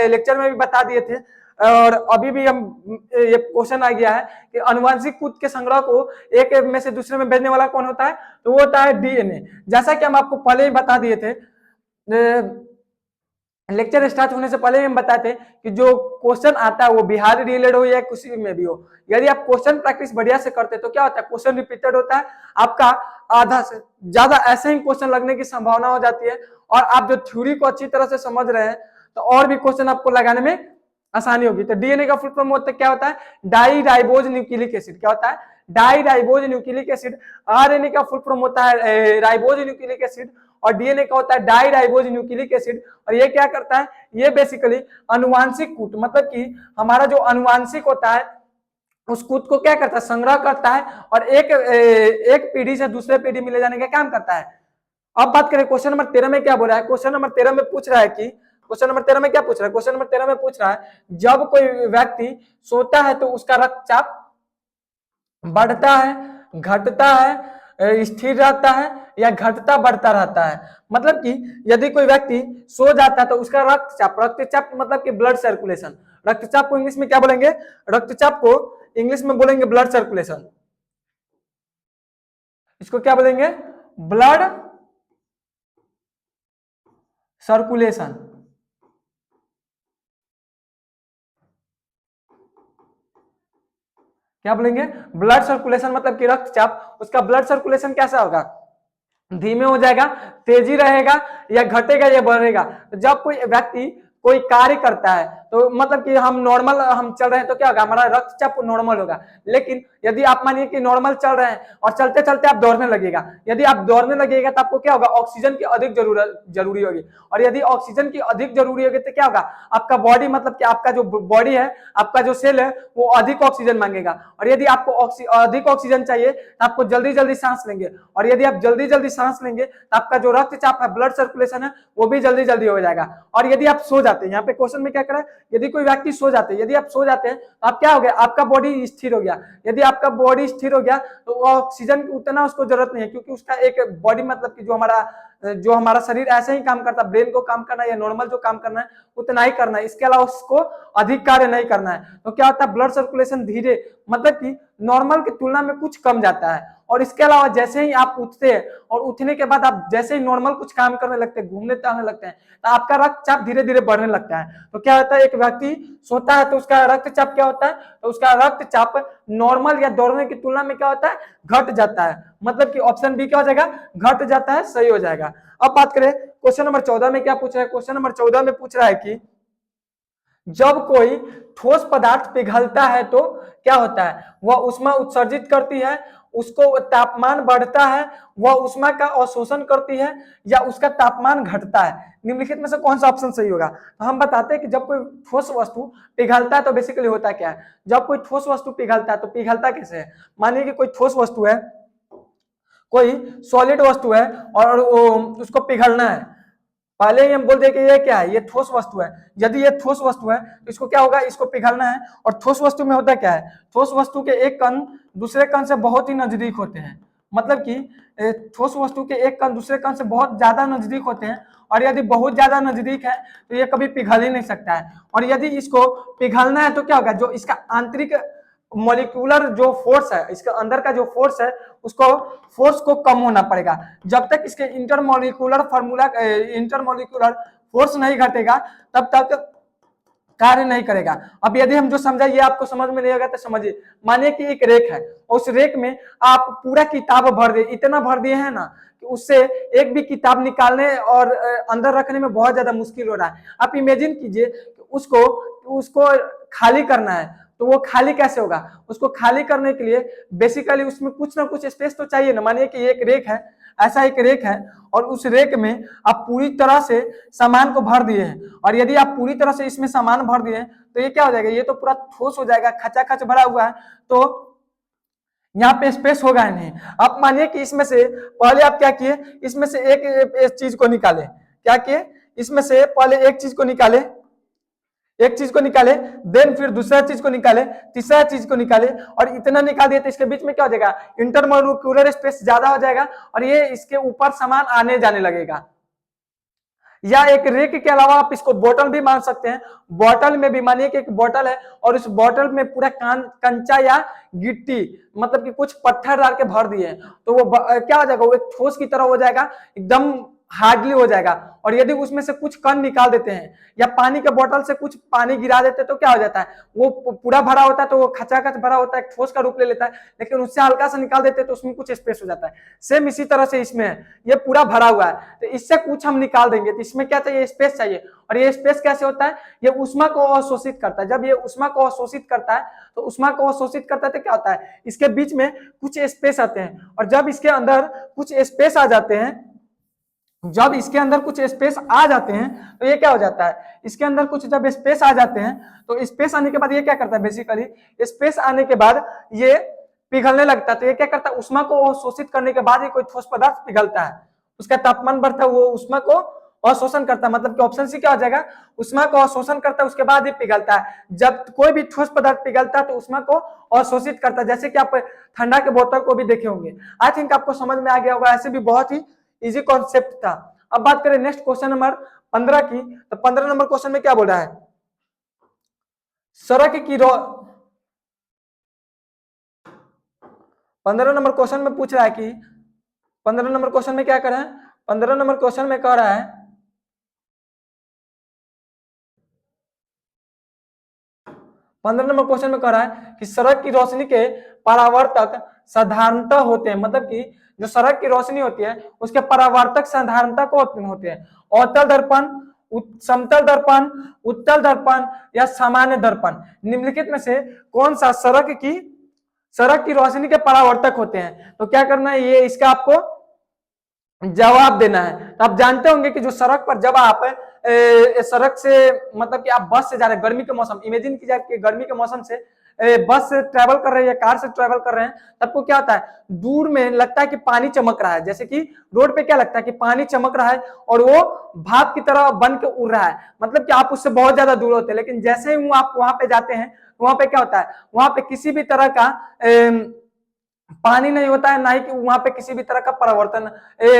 लेक्चर में भी बता दिए थे और अभी भी हम ये क्वेश्चन आ गया है कि अनुवांशिक कूट के संग्रह को एक में से दूसरे में भेजने वाला कौन होता है? तो वो होता है डीएनए। जैसा कि हम आपको पहले ही बता दिए थे, लेक्चर स्टार्ट होने से पहले हम बताते कि जो क्वेश्चन आता है वो बिहार रिलेटेड हो या किसी में भी हो, यदि आप क्वेश्चन प्रैक्टिस बढ़िया से करते तो क्या होता है? क्वेश्चन रिपीटेड होता है, आपका आधा से ज्यादा ऐसे ही क्वेश्चन लगने की संभावना हो जाती है। और आप जो थ्योरी को अच्छी तरह से समझ रहे हैं तो और भी क्वेश्चन आपको लगाने में आसानी होगी। तो डीएनए का फुल फॉर्म होता है क्या होता है? Di ribose nucleic acid. क्या होता है? Di ribose nucleic acid. RNA का फुल फॉर्म होता है राइबोज न्यूक्लिक एसिड और डीएनए का होता है डाई राइबोज न्यूक्लिक एसिड। और ये क्या करता है? ये बेसिकली अनुवांशिक कूट मतलब कि हमारा जो अनुवांशिक होता है उस कूट को क्या करता है? संग्रह करता है और एक पीढ़ी से दूसरे पीढ़ी में ले जाने का काम करता है। अब बात करें क्वेश्चन नंबर 13 में क्या बोल रहा है? क्वेश्चन नंबर 13 में पूछ रहा है कि क्वेश्चन नंबर 13 में क्या पूछ रहा है? क्वेश्चन नंबर 13 में पूछ रहा है जब कोई व्यक्ति सोता है तो उसका रक्तचाप बढ़ता है, घटता है, स्थिर रहता है या घटता बढ़ता रहता है? मतलब कि यदि कोई व्यक्ति सो जाता है तो उसका रक्तचाप, रक्तचाप मतलब कि ब्लड सर्कुलेशन, रक्तचाप को इंग्लिश में क्या बोलेंगे? रक्तचाप को इंग्लिश में बोलेंगे ब्लड सर्कुलेशन। इसको क्या बोलेंगे? Blood circulation. क्या बोलेंगे? ब्लड सर्कुलेशन मतलब कि रक्तचाप, उसका ब्लड सर्कुलेशन कैसा होगा? धीमे हो जाएगा, तेजी रहेगा या घटेगा या बढ़ेगा? तो जब कोई व्यक्ति कोई कार्य करता है तो मतलब कि हम नॉर्मल हम चल रहे हैं तो क्या होगा, हमारा रक्तचाप नॉर्मल होगा। लेकिन यदि आप मानिए कि नॉर्मल चल रहे हैं और चलते चलते आप दौड़ने लगेगा, यदि आप दौड़ने लगेगा तो आपको क्या होगा, ऑक्सीजन की अधिक जरूरी होगी। और यदि ऑक्सीजन की अधिक जरूरी होगी तो क्या होगा, आपका बॉडी मतलब कि आपका जो बॉडी है, आपका जो सेल है वो अधिक ऑक्सीजन मांगेगा। और यदि आपको अधिक ऑक्सीजन चाहिए तो आपको जल्दी जल्दी सांस लेंगे, और यदि आप जल्दी जल्दी सांस लेंगे तो आपका जो रक्तचाप है, ब्लड सर्कुलेशन है, वो भी जल्दी जल्दी हो जाएगा। और यदि आप सो जाते हैं, यहाँ पे क्वेश्चन में क्या करा है, यदि कोई व्यक्ति सो जाते हैं, यदि आप सो जाते हैं तो आप क्या हो गया, आपका बॉडी स्थिर हो गया। यदि आपका बॉडी स्थिर हो गया तो ऑक्सीजन की उतना उसको जरूरत नहीं है, क्योंकि उसका एक बॉडी मतलब कि जो हमारा शरीर ऐसे ही काम करता है, ब्रेन को काम करना है या नॉर्मल जो काम करना है उतना ही करना है, इसके अलावा उसको अधिक कार्य नहीं करना है। तो क्या होता है, ब्लड सर्कुलेशन धीरे मतलब कि नॉर्मल की तुलना में कुछ कम जाता है। और इसके अलावा जैसे ही आप उठते हैं और उठने के बाद आप जैसे ही नॉर्मल कुछ काम करने लगते हैं, घूमने टहलने लगते हैं, तो आपका रक्तचाप धीरे धीरे बढ़ने लगता है। तो क्या होता है, एक व्यक्ति सोता है तो उसका रक्तचाप क्या होता है, तो उसका रक्तचाप नॉर्मल या दौड़ने की तुलना में क्या होता है, घट जाता है। मतलब कि ऑप्शन बी क्या हो जाएगा, घट जाता है, सही हो जाएगा। अब बात करें क्वेश्चन नंबर 14 में क्या पूछ रहा है। क्वेश्चन नंबर 14 में पूछ रहा है कि जब कोई ठोस पदार्थ पिघलता है तो क्या होता है, वह ऊष्मा उत्सर्जित करती है, उसको तापमान बढ़ता है, वह ऊष्मा का अवशोषण करती है, या उसका तापमान घटता है। निम्नलिखित में से कौन सा ऑप्शन सही होगा। तो हम बताते हैं कि जब कोई ठोस वस्तु पिघलता है तो बेसिकली होता क्या है, जब कोई ठोस वस्तु पिघलता है तो पिघलता कैसे है। मानिए कि कोई ठोस वस्तु है, कोई सॉलिड वस्तु है और उसको पिघलना है। पहले ही हम बोल दे कि ये क्या है, ये ठोस वस्तु है। यदि ये ठोस वस्तु है तो इसको क्या होगा, इसको पिघलना है। और ठोस वस्तु में होता क्या है, ठोस वस्तु के एक कण दूसरे कण से बहुत ही नजदीक होते हैं। मतलब कि ठोस वस्तु के एक कण दूसरे कण से बहुत ज्यादा नजदीक होते हैं, और यदि बहुत ज्यादा नजदीक है तो ये कभी पिघल ही नहीं सकता है। और यदि इसको पिघलना है तो क्या होगा, जो इसका आंतरिक मॉलिक्यूलर जो फोर्स है, इसके अंदर का जो फोर्स है, उसको फोर्स को कम होना पड़ेगा। जब तक इसके इंटरमोलिकुलर फोर्स नहीं घटेगा तब तक कार्य नहीं करेगा। अब यदि हम जो समझा ये आपको समझ में नहीं आएगा तो समझिए, मानिए कि एक रेक है, उस रेक में आप पूरा किताब भर दिए, इतना भर दिए हैं ना कि उससे एक भी किताब निकालने और अंदर रखने में बहुत ज्यादा मुश्किल हो रहा है। आप इमेजिन कीजिए उसको उसको खाली करना है, तो वो खाली कैसे होगा। उसको खाली करने के लिए बेसिकली उसमें कुछ ना कुछ स्पेस तो चाहिए ना। मानिए कि एक रेक है, ऐसा एक रेक है, और उस रेक में आप पूरी तरह से सामान को भर दिए हैं, और यदि आप पूरी तरह से इसमें सामान भर दिए हैं तो ये क्या हो जाएगा, ये तो पूरा ठोस हो जाएगा, खचाखच भरा हुआ है, तो यहाँ पे स्पेस होगा ही नहीं। आप मानिए कि इसमें से पहले आप क्या किए, इसमें से एक चीज को निकाले, क्या किए, इसमें से पहले एक चीज को निकाले, देन फिर दूसरा चीज को निकाले, तीसरा चीज को निकाले, और इतना निकाल दिए तो इसके बीच में क्या हो जाएगा, इंटरमोलिक्यूलर स्पेस ज्यादा हो जाएगा, और ये इसके ऊपर सामान आने जाने लगेगा। या एक रेक के अलावा आप इसको बोतल भी मान सकते हैं। बोतल में भी मानिए कि एक बोतल है और उस बोतल में पूरा कंचा या गिट्टी मतलब कि कुछ पत्थर डाल के भर दिए, तो वो क्या हो जाएगा, वो एक ठोस की तरह हो जाएगा, एकदम हार्डली हो जाएगा। और यदि उसमें से कुछ कण निकाल देते हैं या पानी के बोतल से कुछ पानी गिरा देते हैं तो क्या हो जाता है, वो पूरा भरा होता है तो वो खचाखच भरा होता है, ठोस का रूप ले लेता है। लेकिन उससे हल्का सा निकाल देते हैं तो उसमें कुछ स्पेस हो जाता है। सेम इसी तरह से इसमें है, ये पूरा भरा हुआ है तो इससे कुछ हम निकाल देंगे तो इसमें क्या चाहिए, स्पेस चाहिए। और ये स्पेस कैसे होता है, ये उष्मा को अवशोषित करता है। जब ये उष्मा को अवशोषित करता है तो उष्मा को अवशोषित करता है तो क्या होता है, इसके बीच में कुछ स्पेस आते हैं, और जब इसके अंदर कुछ स्पेस आ जाते हैं, जब इसके अंदर कुछ स्पेस आ जाते हैं तो ये क्या हो जाता है, इसके अंदर कुछ जब स्पेस आ जाते हैं तो स्पेस आने के बाद ये क्या करता है, बेसिकली स्पेस आने के बाद ये पिघलने लगता है। तो ये क्या करता है, उष्मा को अवशोषित करने के बाद ये कोई ठोस पदार्थ पिघलता है, उसका तापमान बढ़ता है, वो उष्मा को अवशोषण करता है। मतलब कि ऑप्शन सी क्या हो जाएगा, उष्मा को अवशोषण करता है उसके बाद ही पिघलता है। जब कोई भी ठोस पदार्थ पिघलता है तो उष्मा को अवशोषित करता है। जैसे कि आप ठंडा के बोतल को भी देखे होंगे, आई थिंक आपको समझ में आ गया होगा। ऐसे भी बहुत ही इजी कॉन्सेप्ट था। अब बात करें नेक्स्ट क्वेश्चन नंबर 15 की, तो 15 नंबर क्वेश्चन में क्या बोल रहा है, सड़क की 15 नंबर क्वेश्चन में पूछ रहा है कि 15 नंबर क्वेश्चन में क्या कर रहे हैं, 15 नंबर क्वेश्चन में कह रहा है 15 नंबर क्वेश्चन में कह रहा है कि सड़क की रोशनी के परावर्तक साधारणतः होते हैं। मतलब कि जो सड़क की रोशनी होती है उसके परावर्तक साधारणतः को होते हैं अवतल दर्पण, समतल दर्पण, उत्तल दर्पण या सामान्य दर्पण। निम्नलिखित में से कौन सा सड़क की रोशनी के परावर्तक होते हैं? तो क्या करना है, ये इसका आपको जवाब देना है। तो आप जानते होंगे कि जो सड़क पर जब आप सड़क से मतलब कि आप बस से जा रहे हैं, गर्मी के मौसम, इमेजिन कीजिए कि गर्मी के मौसम से बस से ट्रेवल कर रहे हैं या कार से ट्रेवल कर रहे हैं, तब को क्या होता है, दूर में लगता है कि पानी चमक रहा है, जैसे कि रोड पे क्या लगता है कि पानी चमक रहा है और वो भाप की तरह बन के उड़ रहा है, मतलब कि आप उससे बहुत ज्यादा दूर होते हैं। लेकिन जैसे ही आप वहां पे जाते हैं, वहां पे क्या होता है, वहां पे किसी भी तरह का पानी नहीं होता है, ना ही कि वहां पे किसी भी तरह का परिवर्तन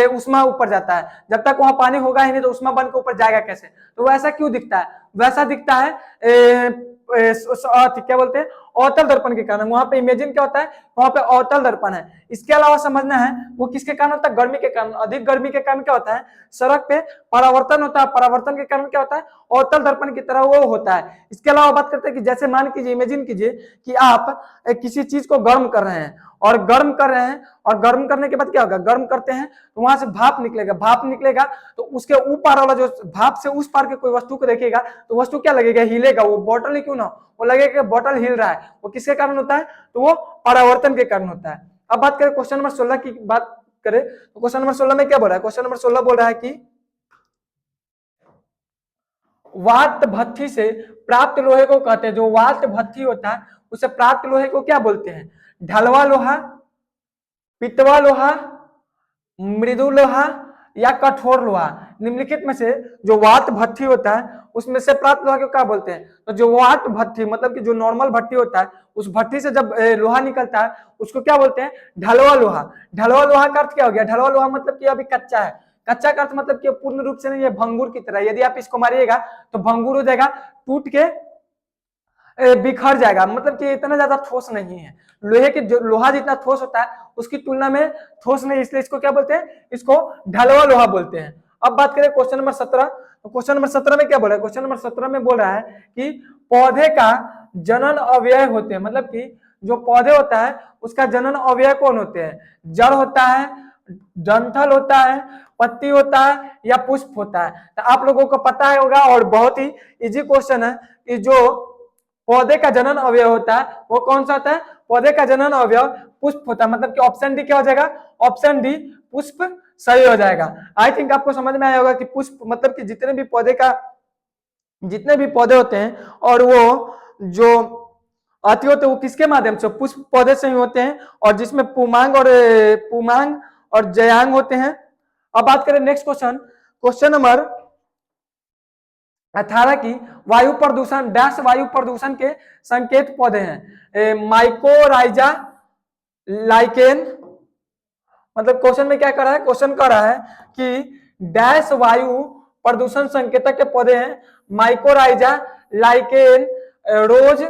उष्मा ऊपर जाता है। जब तक वहां पानी होगा ही नहीं तो उष्मा बन के ऊपर जाएगा कैसे? तो वैसा क्यों दिखता है? वैसा दिखता है क्या बोलते हैं, अवतल दर्पण के कारण। वहां पे इमेजिन क्या होता है, वहां पे अवतल दर्पण है। इसके अलावा समझना है वो किसके कारण होता है, गर्मी के कारण। अधिक गर्मी के कारण क्या होता है, सड़क पे परावर्तन होता है, परावर्तन के कारण क्या होता है, अवतल दर्पण की तरह वो होता है। इसके अलावा बात करते हैं कि जैसे मान कीजिए, इमेजिन कीजिए कि आप किसी चीज को गर्म कर रहे हैं और गर्म कर रहे हैं, और गर्म करने के बाद क्या होगा, गर्म करते हैं तो वहां से भाप निकलेगा, भाप निकलेगा तो उसके ऊपर वाला जो भाप से उस पार के कोई वस्तु को देखेगा तो वस्तु क्या लगेगा, हिलेगा। वो बोतल ही क्यों ना, वो लगेगा कि बोतल हिल रहा है। वो किसके कारण होता है, तो वो परावर्तन के कारण होता है। अब बात करें क्वेश्चन नंबर 16 की बात करें, तो क्वेश्चन नंबर 16 में क्या बोल रहा है, क्वेश्चन नंबर 16 बोल रहा है कि वात भट्ठी से प्राप्त लोहे को कहते हैं, जो वात भट्ठी होता है उसे प्राप्त लोहे को क्या बोलते हैं, ढलवा लोहा, पितवा लोहा, मृदु लोहा या कठोर लोहा। निम्नलिखित में से जो वात भट्ठी होता है उसमें से प्राप्त लोहा को क्या बोलते हैं? तो जो वात भट्ठी मतलब कि जो नॉर्मल भट्ठी होता है, उस भट्ठी से जब लोहा निकलता है उसको क्या बोलते हैं, ढलवा लोहा। ढलवा लोहा का अर्थ क्या हो गया, ढलवा लोहा मतलब कि अभी कच्चा है। कच्चा का अर्थ मतलब कि पूर्ण रूप से नहीं है, भंगुर की तरह। यदि आप इसको मारिएगा तो भंगुर हो जाएगा, टूट के बिखर जाएगा, मतलब कि इतना ज्यादा ठोस नहीं है। लोहे के जो लोहा जितना ठोस होता है उसकी तुलना में ठोस नहीं, इसलिए इसको क्या बोलते हैं, इसको ढलवा लोहा बोलते हैं। अब बात करें क्वेश्चन नंबर 17। तो क्वेश्चन नंबर 17 में क्या बोला है, क्वेश्चन नंबर 17 में बोल रहा है कि पौधे का जनन अव्यय होते हैं, मतलब कि जो पौधे होता है उसका जनन अव्यय कौन होते हैं? जड़ होता है, डंठल होता है, पत्ती होता है या पुष्प होता है? तो आप लोगों को पता है होगा, और बहुत ही इजी क्वेश्चन है कि जो पौधे का जनन अवयव होता है वो कौन सा होता है, पौधे का जनन अवयव पुष्प होता है। मतलब कि ऑप्शन डी क्या हो जाएगा, ऑप्शन डी पुष्प सही हो जाएगा। आई थिंक आपको समझ में आया होगा कि पुष्प मतलब कि जितने भी पौधे होते हैं और वो जो आती होते हैं वो किसके माध्यम से, पुष्प पौधे से ही होते हैं, और जिसमें पुमांग और जयांग होते हैं। अब बात करें नेक्स्ट क्वेश्चन, क्वेश्चन नंबर 18 की, वायु प्रदूषण डैश वायु प्रदूषण के संकेत पौधे हैं, माइकोराइजा, लाइकेन। मतलब क्वेश्चन में क्या कर रहा है, क्वेश्चन कर रहा है कि डैश वायु प्रदूषण संकेतक के पौधे हैं, माइकोराइजा, लाइकेन, रोज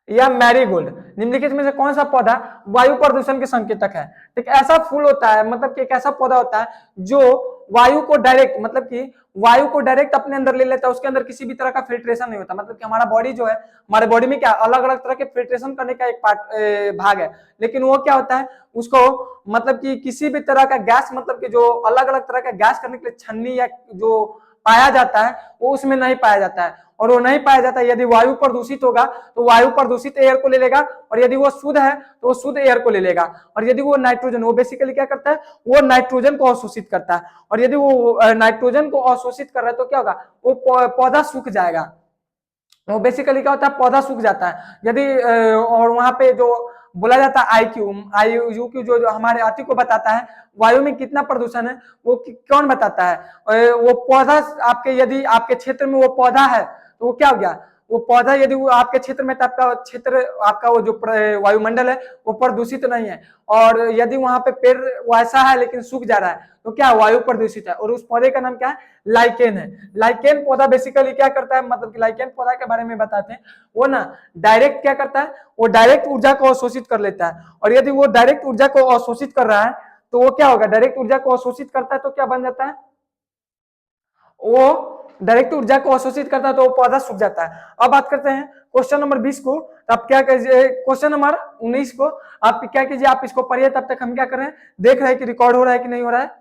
या मैरीगोल्ड। निम्नलिखित में से कौन सा पौधा वायु प्रदूषण के संकेतक है? एक ऐसा फूल होता है, मतलब कि एक ऐसा पौधा होता है जो वायु को डायरेक्ट, मतलब कि वायु को डायरेक्ट अपने अंदर ले लेता है, उसके अंदर किसी भी तरह का फिल्ट्रेशन नहीं होता। मतलब कि हमारा बॉडी जो है, हमारे बॉडी में क्या अलग अलग तरह के फिल्ट्रेशन करने का एक भाग है, लेकिन वो क्या होता है, उसको मतलब कि किसी भी तरह का गैस, मतलब कि जो अलग अलग तरह का गैस करने के लिए छन्नी या जो पाया जाता है वो उसमें नहीं पाया जाता है। और वो नहीं पाया जाता है, यदि वायु प्रदूषित होगा तो वायु प्रदूषित एयर को ले लेगा, और यदि वो शुद्ध है तो वो शुद्ध एयर को ले लेगा। और यदि वो नाइट्रोजन, वो बेसिकली क्या करता है, वो नाइट्रोजन को अवशोषित करता है, और यदि वो नाइट्रोजन को अवशोषित कर रहा है तो क्या होगा, वो पौधा सूख जाएगा। वो बेसिकली क्या होता है, पौधा सूख जाता है। यदि और वहां पे जो बोला जाता है आईयू जो हमारे अति को बताता है वायु में कितना प्रदूषण है, वो कौन बताता है, वो पौधा। आपके यदि आपके क्षेत्र में वो पौधा है तो वो क्या हो गया, वो पौधा यदि वो आपके क्षेत्र में, आपका क्षेत्र, आपका वो जो वायुमंडल है वो प्रदूषित नहीं है, और यदि वहां पे पेड़ वैसा है लेकिन सूख जा रहा है तो क्या वायु प्रदूषित है। और उस पौधे का नाम क्या है, लाइकेन है। लाइकेन पौधा बेसिकली क्या करता है, मतलब कि लाइकेन पौधा के बारे में बताते हैं, वो ना डायरेक्ट क्या करता है, वो डायरेक्ट ऊर्जा को अवशोषित कर लेता है। और यदि वो डायरेक्ट ऊर्जा को अवशोषित कर रहा है तो वो क्या होगा, डायरेक्ट ऊर्जा को अवशोषित करता है तो क्या बन जाता है, वो डायरेक्ट ऊर्जा को अवशोषित करता है तो वो पौधा सूख जाता है। अब बात करते हैं क्वेश्चन नंबर 20 को। आप क्या कीजिए, क्वेश्चन नंबर 19 को आप क्या कीजिए, आप इसको पढ़िए, तब तक हम क्या कर रहे हैं, देख रहे हैं कि रिकॉर्ड हो रहा है कि नहीं हो रहा है।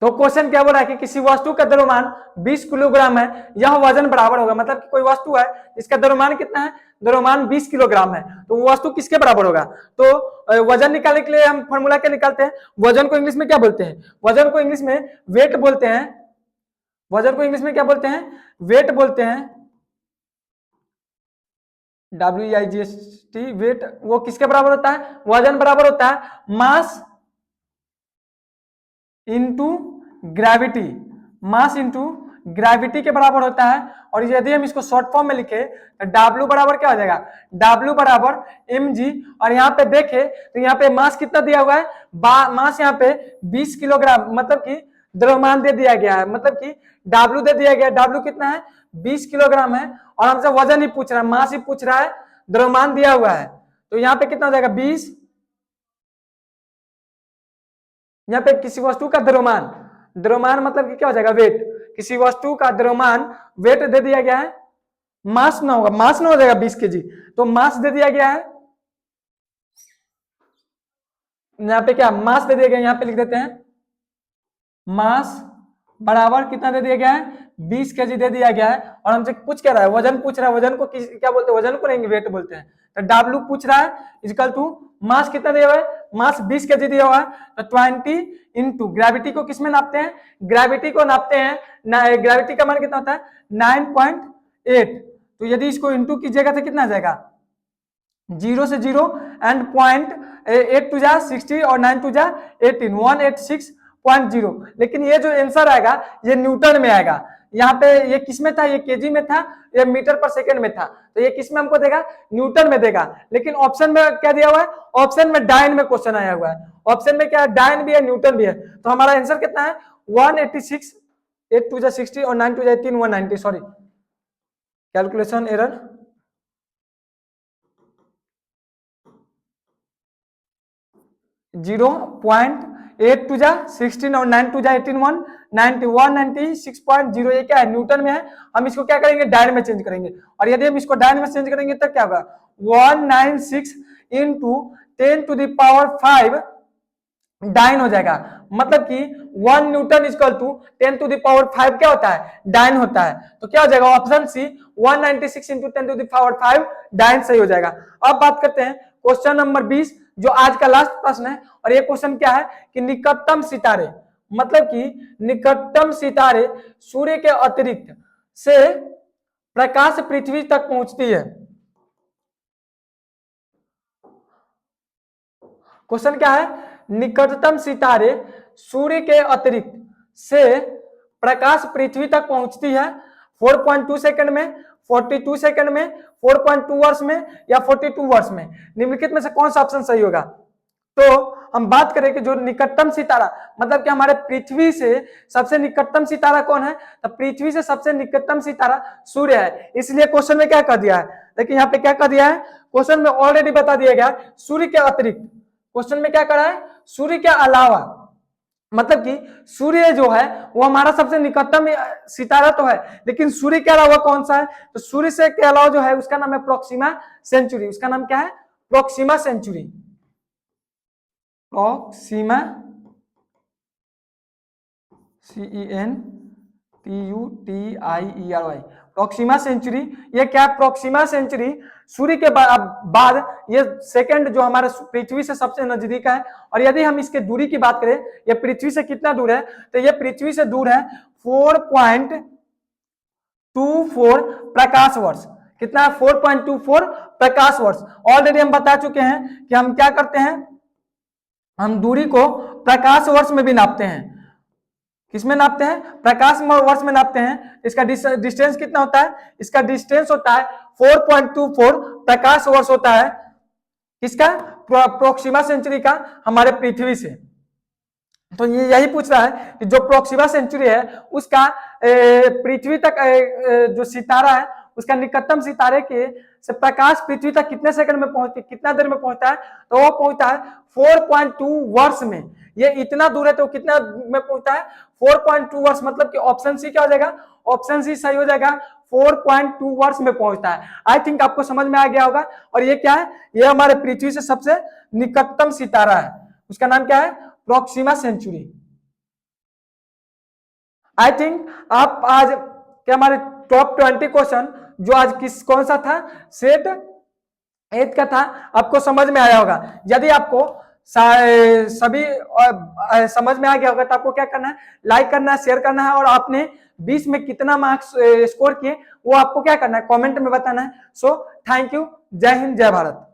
तो क्वेश्चन क्या बोल रहा है कि किसी वस्तु का द्रव्यमान 20 किलोग्राम है, यह वजन बराबर होगा। मतलब कि कोई वस्तु है इसका द्रव्यमान कितना है, द्रव्यमान 20 किलोग्राम है, तो वो वस्तु किसके बराबर होगा। तो वजन निकालने के लिए हम फॉर्मूला क्या निकालते हैं, वजन को इंग्लिश में क्या बोलते हैं, वजन को इंग्लिश में वेट बोलते हैं। वजन को इंग्लिश में क्या बोलते हैं, वेट बोलते हैं, WEIGHT वेट। वो किसके बराबर होता है, वजन बराबर होता है mass into gravity, mass into gravity के बराबर होता है। और यदि हम इसको शॉर्ट फॉर्म में लिखे तो W बराबर क्या हो जाएगा, W बराबर mg। और यहाँ पे देखे तो यहाँ पे मास कितना दिया हुआ है, मास यहाँ पे 20 किलोग्राम, मतलब कि द्रव्यमान दे दिया गया है, मतलब कि W दे दिया गया है। W कितना है, 20 किलोग्राम है, और हमसे वजन ही पूछ रहा है, मास ही पूछ रहा है, द्रव्यमान दिया हुआ है। तो यहाँ पे कितना हो जाएगा 20, यहाँ पे किसी वस्तु का द्रव्यमान, द्रव्यमान मतलब कि क्या हो जाएगा वेट, किसी वस्तु का द्रव्यमान वेट दे दिया गया है, मास ना होगा, मास ना हो जाएगा 20 केजी, तो मास दे दिया गया है। यहाँ पे क्या मास दे दिया गया है, यहाँ पे लिख देते हैं मास बराबर कितना दे दिया गया है, 20 केजी दे दिया गया है। और हमसे पूछ क्या रहा है, वजन पूछ रहा है, वजन को क्या बोलते हैं, वजन को नहीं वेट बोलते हैं। तो W पूछ रहा है इक्वल टू मास कितना दिया हुआ है, मास 20 केजी दिया हुआ है, तो 20 इंटू ग्रेविटी को किसमें नापते हैं, ग्रेविटी को नापते हैं, ग्रेविटी का मान कितना होता है 9.8। तो यदि इसको इंटू कीजिएगा तो कितना आ जाएगा, 0 से 0 एंड पॉइंट 8 टू जा 60 और 9 टू जा 18, 186.0। लेकिन ये जो आंसर आएगा ये न्यूटन में आएगा। यहाँ पे ये किस में था, ये केजी में था, ये मीटर पर सेकंड में था, तो ये किस में हमको देगा, न्यूटन में देगा। लेकिन ऑप्शन में क्या दिया हुआ है, ऑप्शन में डाइन में क्वेश्चन आया हुआ है, ऑप्शन में क्या है, डाइन भी है न्यूटन भी है। तो हमारा आंसर कितना है 186, 8 टू जा 60 और 9 टू जा 18, 190। Sorry calculation error. Zero point 8 to जा 16 और 9 टू जा 18, 196.0। ये क्या है, न्यूटन में है। हम इसको क्या करेंगे, डायन में चेंज करेंगे, और यदि हम इसको डायन में चेंज करेंगे तो क्या होगा, 196 into 10 to the power 5 dyne हो जाएगा। मतलब कि 1 newton equal to 10 to the power 5 क्या होता है, डाइन होता है। तो क्या हो जाएगा option C 196 into 10 to the power 5 dyne सही हो जाएगा। अब बात करते हैं क्वेश्चन नंबर 20 जो आज का लास्ट प्रश्न है। और ये क्वेश्चन क्या है कि निकटतम सितारे, मतलब कि निकटतम सितारे सूर्य के अतिरिक्त से प्रकाश पृथ्वी तक पहुंचती है। क्वेश्चन क्या है, निकटतम सितारे सूर्य के अतिरिक्त से प्रकाश पृथ्वी तक पहुंचती है 4.2 सेकंड में, 42 सेकंड में, 4.2 वर्ष में या 42 वर्ष में। निम्नलिखित में से कौन सा ऑप्शन सही होगा। तो हम बात करें कि जो निकटतम सितारा, मतलब कि हमारे पृथ्वी से सबसे निकटतम सितारा कौन है, तो पृथ्वी से सबसे निकटतम सितारा सूर्य है। इसलिए क्वेश्चन में क्या कर दिया है, देखिए यहाँ पे क्या कर दिया है, क्वेश्चन में ऑलरेडी बता दिया गया सूर्य के अतिरिक्त। क्वेश्चन में क्या करा है, सूर्य के अलावा, मतलब कि सूर्य जो है वो हमारा सबसे निकटतम सितारा तो है, लेकिन सूर्य के अलावा कौन सा है, तो सूर्य से के अलावा जो है उसका नाम है प्रोक्सिमा सेंचुरी। उसका नाम क्या है, Proxima Centauri, Proxima CENTURI, Proxima Centauri. ये क्या, प्रोक्सिमा सेंचुरी सूर्य के बाद ये सेकंड जो हमारे पृथ्वी से सबसे नजदीक है। और यदि हम इसके दूरी की बात करें, ये पृथ्वी से कितना दूर है, तो ये पृथ्वी से दूर है 4.24 प्रकाश वर्ष। कितना है, 4.24 प्रकाश वर्ष। ऑलरेडी हम बता चुके हैं कि हम क्या करते हैं, हम दूरी को प्रकाश वर्ष में भी नापते हैं। किसमें नापते हैं, प्रकाश वर्ष में नापते हैं। इसका डिस्टेंस कितना होता है, इसका डिस्टेंस होता है 4.24 प्रकाश वर्ष होता है। किसका, प्रोक्सिमा सेंचुरी का, हमारे पृथ्वी से। तो ये यही पूछ रहा है कि जो प्रोक्सिमा सेंचुरी है उसका पृथ्वी तक जो सितारा है उसका निकटतम सितारे के से प्रकाश पृथ्वी तक कितने सेकंड में पहुंचती, कितना देर में पहुंचता है, तो वो पहुंचता है 4.2 वर्ष में। ये इतना दूर है तो कितना में पहुंचता है, 4.2 वर्ष। मतलब कि ऑप्शन सी क्या हो जाएगा, ऑप्शन सी सही हो जाएगा, 4.2 वर्ष में पहुंचता है। आई थिंक आपको समझ में आ गया होगा। और ये क्या है, ये हमारे पृथ्वी से सबसे निकटतम सितारा है, उसका नाम क्या है, प्रोक्सिमा सेंचुरी। आई थिंक आप आज के हमारे टॉप 20 क्वेश्चन जो आज कौन सा था, सेट 8 का था, आपको समझ में आया होगा। यदि आपको सभी समझ में आ गया होगा तो आपको क्या करना है, लाइक करना है, शेयर करना है, और आपने 20 में कितना मार्क्स स्कोर किए वो आपको क्या करना है, कमेंट में बताना है। सो थैंक यू, जय हिंद, जय भारत।